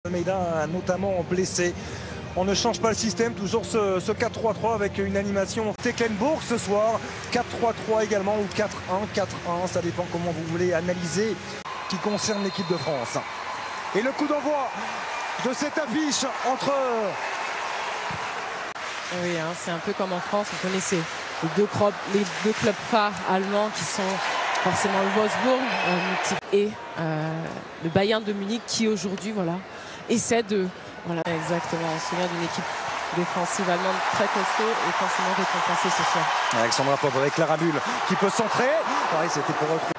Almeida notamment blessé. On ne change pas le système, toujours ce 4-3-3 avec une animation Tecklenburg ce soir. 4-3-3 également ou 4-1, 4-1, ça dépend comment vous voulez analyser qui concerne l'équipe de France. Et le coup d'envoi de cette affiche entre... Oui, hein, c'est un peu comme en France, on connaissait les deux clubs phares allemands qui sont forcément le Wolfsburg et le Bayern de Munich qui aujourd'hui essaie de... Voilà, exactement, on se souvient d'une équipe défensive allemande très costaud et forcément récompensée ce soir. Alexandra Popp avec Clara Bull qui peut centrer. Pareil, c'était pour retrouver.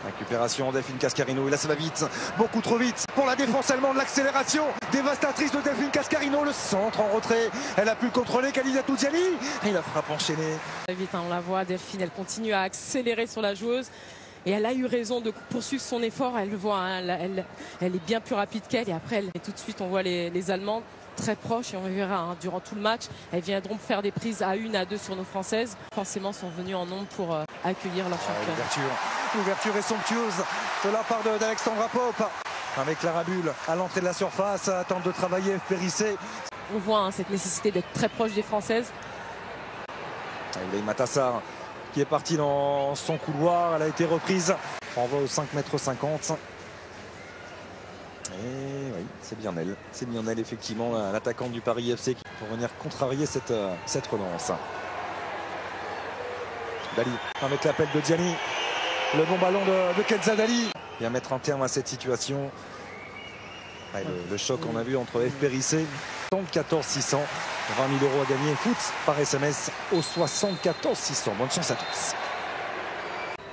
Récupération Delphine Cascarino, et là ça va vite, beaucoup trop vite pour la défense allemande, l'accélération dévastatrice de Delphine Cascarino, le centre en retrait, elle a pu le contrôler, Kalizatou Dialli, et la frappe enchaînée. Vite, hein, on la voit, Delphine, elle continue à accélérer sur la joueuse. Et elle a eu raison de poursuivre son effort, elle le voit, hein, elle est bien plus rapide qu'elle. Et après, tout de suite, on voit les Allemands très proches et on verra hein, durant tout le match. Elles viendront faire des prises à 1, à 2 sur nos Françaises. Forcément, sont venues en nombre pour accueillir leur championne. L'ouverture est somptueuse de la part d'Alexandra Popp. Avec Clara Bull à l'entrée de la surface, tente de travailler Périssé. On voit hein, cette nécessité d'être très proche des Françaises. Leïma Tassar qui est partie dans son couloir, elle a été reprise. On va au 5,50 m. Et oui, c'est bien elle effectivement, l'attaquante du Paris FC qui pour venir contrarier cette relance. Dali, avec l'appel de Diani, le bon ballon de Kenza Dali. Bien mettre un terme à cette situation. Ouais, le choc qu'on a vu entre F. Périssé, 74 600, 20 000 € à gagner. Foot par SMS au 74 600. Bonne chance à tous.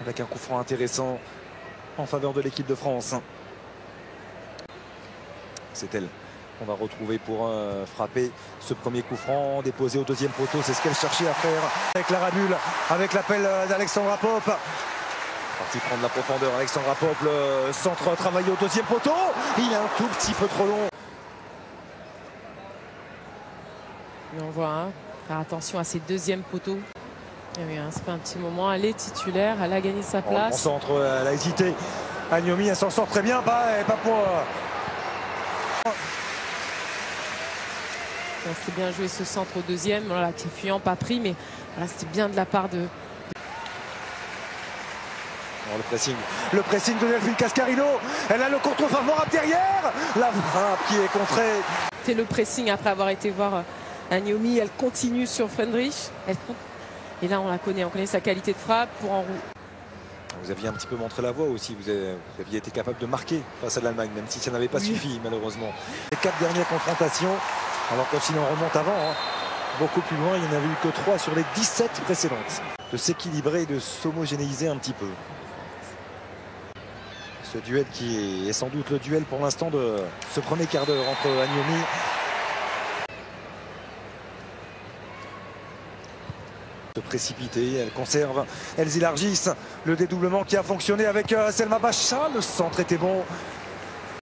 Avec un coup franc intéressant en faveur de l'équipe de France. C'est elle qu'on va retrouver pour frapper ce premier coup franc déposé au deuxième poteau. C'est ce qu'elle cherchait à faire avec Clara Bull, avec l'appel d'Alexandra Popp. Parti prendre la profondeur, Alexandra Popp, le centre travaillé au deuxième poteau. Il est un tout petit peu trop long. Et on voit, hein, faire attention à ses deuxièmes poteaux. Et oui, hein, ça fait un petit moment, elle est titulaire, elle a gagné sa place. Bon centre, elle a hésité. Agnomi, elle s'en sort très bien, pas pour... C'était bien joué ce centre au deuxième, voilà, qui est fuyant, pas pris, mais voilà, c'était bien de la part de... Le pressing de Delphine Cascarino, elle a le contre favorable derrière, la frappe qui est contrée. C'est le pressing après avoir été voir Agnomi, elle continue sur Friedrich, et là on la connaît, on connaît sa qualité de frappe pour en roue. Vous aviez un petit peu montré la voie aussi, vous aviez été capable de marquer face à l'Allemagne, même si ça n'avait pas suffi malheureusement. Les 4 dernières confrontations, alors que si on remonte avant, hein, beaucoup plus loin, il n'y en avait eu que 3 sur les 17 précédentes. De s'équilibrer et de s'homogénéiser un petit peu. Ce duel qui est sans doute le duel pour l'instant de ce premier quart d'heure entre Agnomi se précipiter, elles conservent, elles élargissent le dédoublement qui a fonctionné avec Selma Bacha, le centre était bon.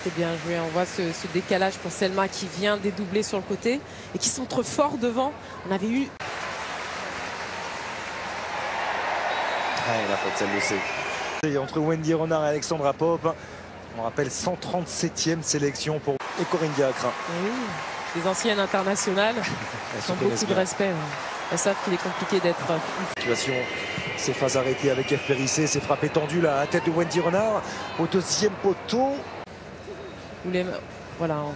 C'est bien joué, on voit ce décalage pour Selma qui vient dédoubler sur le côté et qui centre fort devant. On avait eu... La faute, celle de C. Et entre Wendy Renard et Alexandra Popp, on rappelle 137e sélection pour Corinne Diacre. Oui, les anciennes internationales ont beaucoup de respect. Elles savent qu'il est compliqué d'être... Situation, ces phases arrêtées avec F. Périssé, c'est frappé tendu la tête de Wendy Renard au deuxième poteau. Voilà, on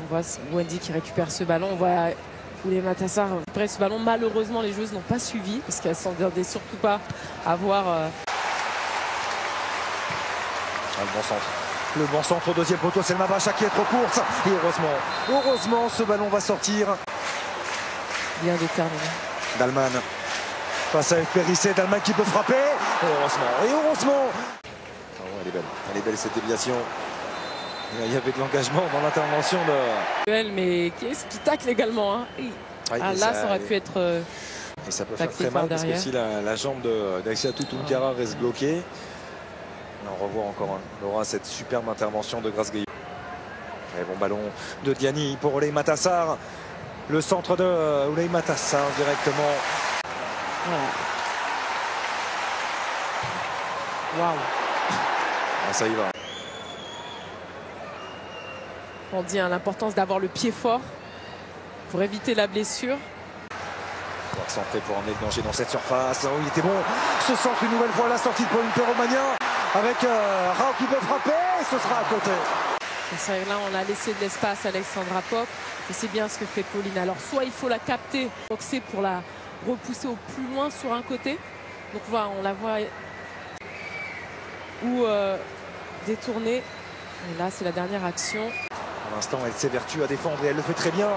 voit Wendy qui récupère ce ballon, on voit Leïma Tassar récupérer ce ballon. Malheureusement, les joueuses n'ont pas suivi parce qu'elles ne s'entendaient surtout pas à voir... Le bon centre au deuxième poteau, c'est le Mabacha qui est trop courte. Et heureusement, ce ballon va sortir. Bien déterminé. Dalman face à F. Périssé, Dalman qui peut frapper. Heureusement. Oh, elle est belle cette déviation. Il y avait de l'engagement dans l'intervention de... Mais qu'est-ce qui tacle également hein. Là, ça aurait pu être... Et ça peut faire très mal parce que si la jambe d'Aïssatou Tounkara reste bloquée. On revoit encore Laura cette superbe intervention de Grace Gaillot. Et bon ballon de Diani pour Leïma Tassar. Le centre de Leïma Tassar directement. Waouh. Ça y va. On dit l'importance d'avoir le pied fort pour éviter la blessure. On va centrer pour emmener le danger dans cette surface. Oh, il était bon. Ce centre une nouvelle fois la sortie de Pauline Perromagnan avec Rao qui peut frapper. Et ce sera à côté. C'est vrai que là, on a laissé de l'espace à Alexandra Popp. Et c'est bien ce que fait Pauline. Alors, soit il faut la capter, boxer pour la repousser au plus loin sur un côté. Donc, voilà, on la voit ou détourner. Et là, c'est la dernière action. Pour l'instant, elle s'évertue à défendre et elle le fait très bien.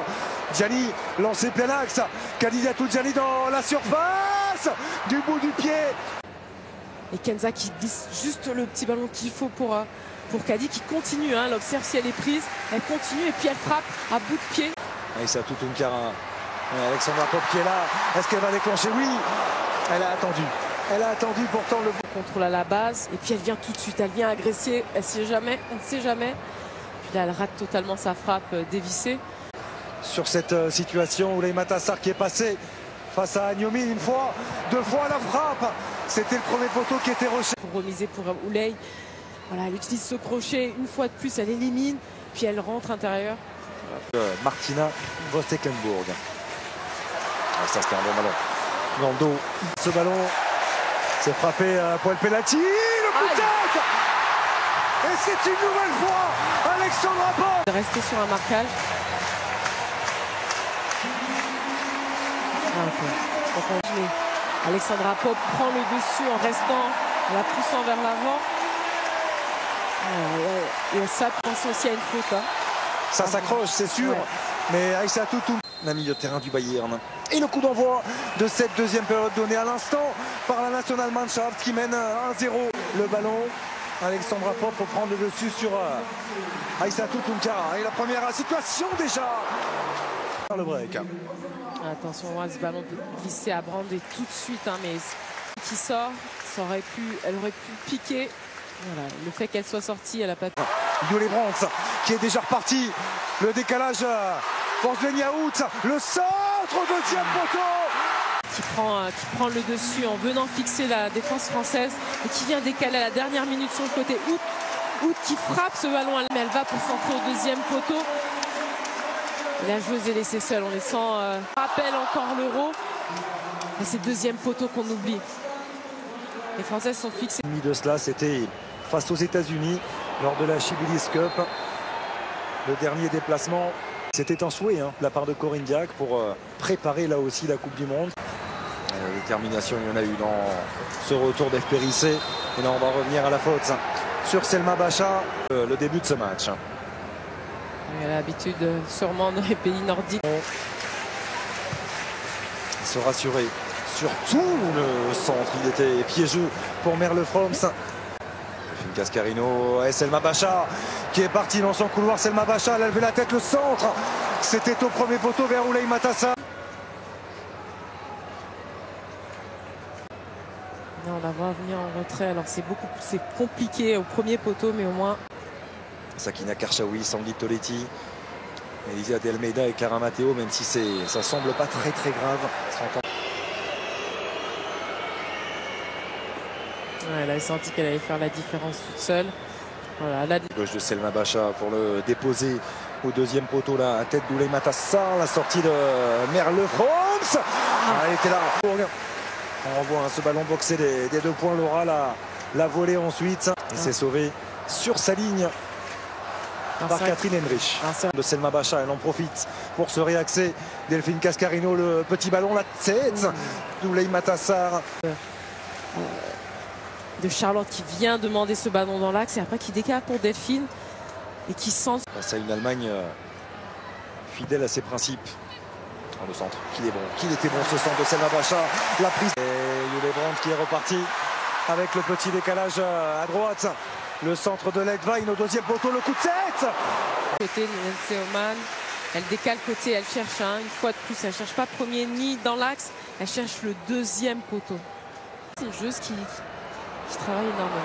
Gianni, lancé plein axe. Kadidiatou Gianni dans la surface. Du bout du pied. Et Kenza qui glisse juste le petit ballon qu'il faut pour Kadi qui continue. Elle observe si elle est prise. Elle continue et puis elle frappe à bout de pied. Aïssatou Tounkara. Alexandra Popp qui est là. Est-ce qu'elle va déclencher? Oui. Elle a attendu. Elle a attendu pourtant le contrôle à la base. Et puis elle vient tout de suite. Elle vient agresser. Elle sait jamais. On ne sait jamais. Puis là, elle rate totalement sa frappe dévissée. Sur cette situation, Oulay Matassar qui est passé face à Agnomi une fois, deux fois la frappe. C'était le premier poteau qui était rejeté. Pour remiser pour Oulay. Voilà, elle utilise ce crochet une fois de plus. Elle élimine. Puis elle rentre intérieur. Martina Vostecklenburg. Ça, c'était un bon ballon. Dans le dos. Ce ballon, c'est frappé à poil penalty. Le coup de tête. Et c'est une nouvelle fois Alexandra Popp. Rester sur un marquage. On continue. Alexandra Popp prend le dessus en restant, en la poussant vers l'avant. Et ça pense aussi à une faute. Ça s'accroche, c'est sûr. Ouais. Mais Aïssatou Tounkara, la milieu de terrain du Bayern. Et le coup d'envoi de cette deuxième période donnée à l'instant par la Nationalmannschaft qui mène 1-0. Le ballon, Alexandra Popp pour prendre le dessus sur Aïssatou Tounkara. Et la première situation déjà. Le break. Attention, ce ballon glissé à Brand et tout de suite, mais qui sort, elle aurait pu piquer. Voilà, le fait qu'elle soit sortie, elle n'a pas pu. Yolé Brandt qui est déjà reparti. Le décalage pour Svenja Huth. Le centre, deuxième poteau. Qui prend le dessus en venant fixer la défense française et qui vient décaler à la dernière minute sur le côté. Huth qui frappe ce ballon, mais elle va pour centrer au deuxième poteau. La joueuse est laissée seule, on les sent. Rappelle encore l'Euro. Et c'est le deuxième poteau qu'on oublie. Les Françaises sont fixées. De cela, c'était face aux États-Unis lors de la Chibilis Cup. Le dernier déplacement, c'était un souhait de la part de Corinne Diacre pour préparer là aussi la Coupe du Monde. Détermination, il y en a eu dans ce retour d'Espérissé. Et là, on va revenir à la faute sur Selma Bacha. Le début de ce match. Elle a l'habitude sûrement dans les pays nordiques. Se rassurer sur tout le centre. Il était piégeux pour Merle Froms. Cascarino et Selma Bacha qui est parti dans son couloir. Selma Bacha, elle a levé la tête, le centre. C'était au premier poteau vers Oulay Matassar. On la voit venir en retrait. Alors c'est compliqué au premier poteau, mais au moins. Sakina Karchaoui, Sandy Toletti, Elisa De Almeida et Clara Matteo, même si ça semble pas très grave. Elle avait senti qu'elle allait faire la différence toute seule. Voilà, gauche de Selma Bacha pour le déposer au deuxième poteau, la tête d'Oulay Matassar, la sortie de Merle Froms. Elle était là. On revoit ce ballon boxé des 2 points. Laura la volée ensuite. Et s'est sauvé sur sa ligne par Catherine Henrich. De Selma Bacha, elle en profite pour se réaxer. Delphine Cascarino, le petit ballon, la tête d'Oulay Matassar. De Charlotte qui vient demander ce ballon dans l'axe et après qui décale pour Delphine et qui sent. C'est une Allemagne fidèle à ses principes. Dans le centre, qu'il était bon ce centre de Selma Bacha. La prise. Et Yolé Brandt qui est reparti avec le petit décalage à droite. Le centre de Ledvine au deuxième poteau, le coup de tête. Côté Nancy Oman, elle décale côté, elle cherche une fois de plus, elle cherche pas premier ni dans l'axe, elle cherche le deuxième poteau. C'est une joueuse qui travaille énormément.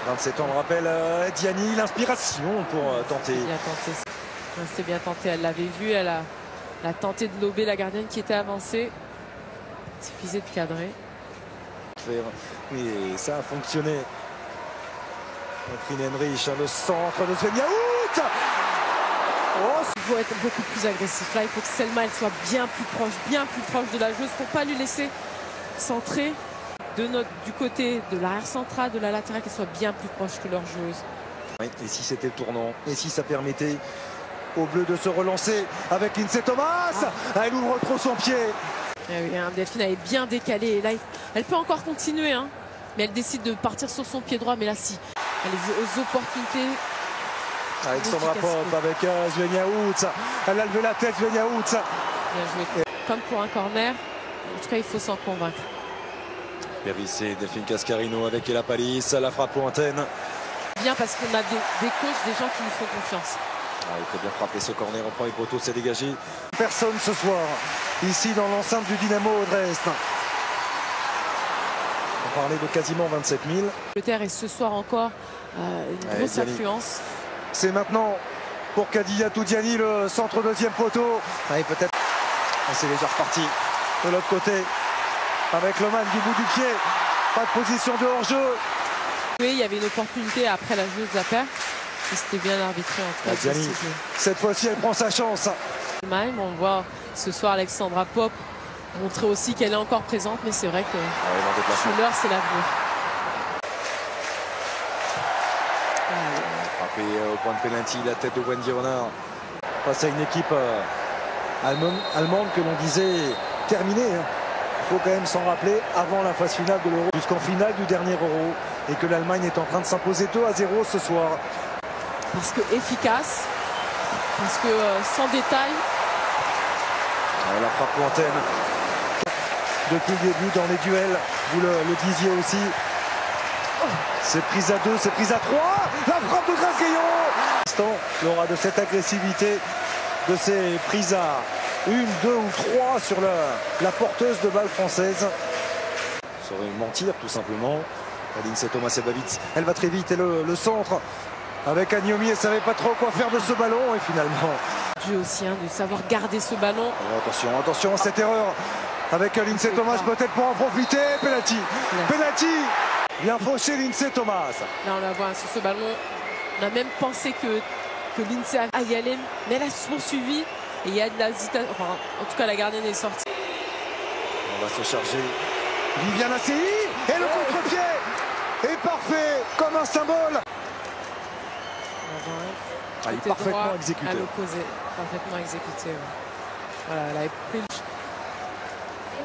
27 ans, on rappelle Diani, l'inspiration pour tenter. C'était bien tenté, elle l'avait vu, elle a tenté de lober la gardienne qui était avancée. Il suffisait de cadrer. Et ça a fonctionné. Catherine Henrich, le centre de Svenja Huth. Oh, Il faut être beaucoup plus agressif. Là, il faut que Selma elle soit bien plus proche de la joueuse pour pas lui laisser centrer du côté de l'arrière central, de la latérale, qu'elle soit bien plus proche que leur joueuse. oui, et si c'était le tournant, et si ça permettait aux Bleus de se relancer avec Lindsay Thomas. Elle ouvre trop son pied. Oui, hein, Delphine elle est bien décalée. Et là, elle peut encore continuer, hein, mais elle décide de partir sur son pied droit. Mais là, si, elle est aux opportunités. Alexandra Popp avec Svenja Huth. Elle a levé la tête, Svenja Huth. Bien joué. Comme pour un corner, en tout cas, il faut s'en convaincre. Périssé, Delphine Cascarino avec Ella Palis, la frappe pour antenne. Bien parce qu'on a des coachs, des gens qui nous font confiance. Il était bien frappé ce corner en premier poteau, c'est dégagé. Personne ce soir, ici dans l'enceinte du Dynamo Dresde. On parlait de quasiment 27 000. L'Angleterre est ce soir encore une grosse influence. C'est maintenant pour Khadija Toudiani, le centre deuxième poteau. Allez, peut-être. C'est déjà reparti de l'autre côté. Avec Loman du bout du pied. Pas de position de hors-jeu. Oui, il y avait une opportunité après la joueuse Zapper. Et c'était bien arbitré en tout cas. Cette fois-ci, elle prend sa chance. Même, on voit ce soir Alexandra Popp montrer aussi qu'elle est encore présente, mais c'est vrai que l'heure, c'est l'avenir. Frappé au point de pénalty, la tête de Wendy Renard. Face à une équipe allemande que l'on disait terminée. Il faut quand même s'en rappeler avant la phase finale de l'Euro, jusqu'en finale du dernier Euro, et que l'Allemagne est en train de s'imposer 2-0 ce soir. Parce que efficace, parce que sans détail. La frappe pour antenne. Depuis le début dans les duels, vous le disiez aussi. C'est prise à 2, c'est prise à 3. La frappe de Grace Gaillon. Laura, de cette agressivité, de ces prises à 1, 2 ou 3 sur la porteuse de balle française. Ça aurait mentir tout simplement. Lindsay Thomas-Sebavitz, elle va très vite et le centre avec Agnomi, elle ne savait pas trop quoi faire de ce ballon et finalement. Jeu aussi, hein, de savoir garder ce ballon. Alors, attention à cette erreur avec Lindsay Thomas peut-être pour en profiter. Penalty. Penalty. Bien fauché Lindsay Thomas. Là on la voit sur ce ballon. On a même pensé que Lindsay a y aller, mais elle a poursuivi. Et il y a de l'hésitation. Enfin, en tout cas, la gardienne est sortie. On va se charger. Viviane Assey et le contre-pied est parfait comme un symbole. Il est parfaitement exécuté. À l'opposé, parfaitement exécuté. Ouais. Voilà, elle a pris.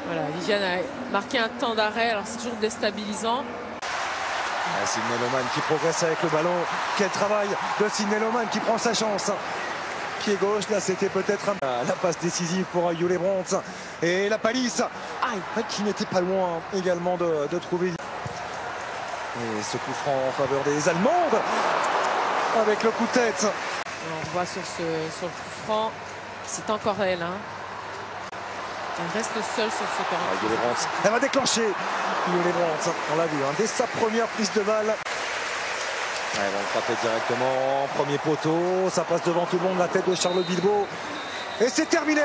Voilà, Viviane a marqué un temps d'arrêt. Alors c'est toujours déstabilisant. Sydney Lohmann qui progresse avec le ballon. Quel travail de Sydney Lohmann qui prend sa chance. Pied gauche, là c'était peut-être la passe décisive pour Jule Brandt. Et la palisse qui n'était pas loin également de trouver. Et ce coup franc en faveur des Allemandes avec le coup de tête. On voit sur le coup franc, c'est encore elle. Hein. Elle reste seule sur ce terrain. Jule Brandt, elle va déclencher. Jule Brandt, on l'a vu, hein, dès sa première prise de balle. Elle va le frapper directement, premier poteau, ça passe devant tout le monde, la tête de Charlotte Bilbao. Et c'est terminé.